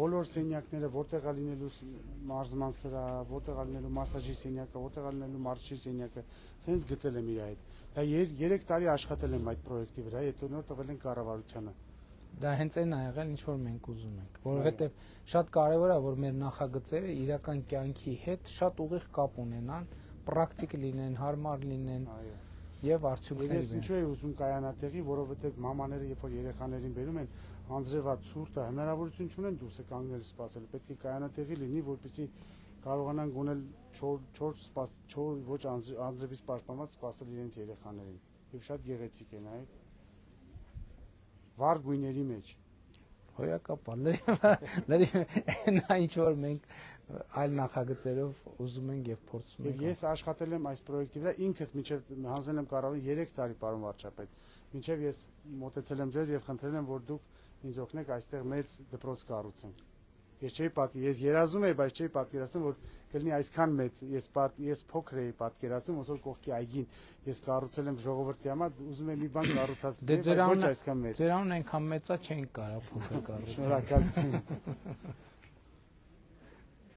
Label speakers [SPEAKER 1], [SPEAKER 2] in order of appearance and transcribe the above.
[SPEAKER 1] բոլոր սենյակները որտեղ է լինելու մարզման սրահ, որտեղ է լինելու մասաժի սենյակը, որտեղ է լինելու մարզչի սենյակը, սենց գծել եմ իր հետ։ Դա 3 տարի աշխատել եմ այդ պրոյեկտի վրա, հետո նոր տվել են կառավարությանը։
[SPEAKER 2] Դա հենց այն ա եղել, ինչ որ մենք ուզում ենք, որովհետև շատ կարևոր է, որ մեր նախագծերը իրական կյանքի հետ շատ ուղիղ կապ ունենան, պրակտիկ լինեն, հարմար լինեն եւ արդյունքների։
[SPEAKER 1] Ես ինչու եմ ուզում կայանատեղի, որովհետև մամաները երբ որ երեխաներին բերում են անձրևած ցուրտը, հնարավորություն չունեն դուրս կանգնել սպասել, պետք է կայանատեղի լինի, որպեսզի կարողանան գոնել 4 ոչ անձրևից պաշտպանված սպասել իրենց երեխաներին։ Եվ շատ գեղեցիկ է, նայեք։ Վառ գույների մեջ։
[SPEAKER 2] Հոյակապա, նա ինչ որ մենք այլ նախագծերով ուզում ենք եւ փորձում ենք։
[SPEAKER 1] Ես աշխատել եմ այս պրոյեկտի վրա, ինքս մինչև հանձնել եմ կառավարին 3 տարի, պարոն վարչապետ։ Մինչև ես մոտեցել եմ ձեզ եւ խնդրել եմ, որ դուք ինձ օգնեք այստեղ մեծ դպրոց կառուցենք։ Ես չէի ես երազում եի, բայց չէի պատկերացնում, որ կլինի այսքան մեծ։ Ես փոքր էի պատկերացնում, ոնց որ կողքի այգին ես կառուցել եմ ժողովրդի համար, ուզում եմ մի բան կառուցացնել, ոչ այսքան մեծ։
[SPEAKER 2] Ձեր անուն այնքան մեծա չենք կարող փոքր կառուցել։
[SPEAKER 1] Շնորհակալություն։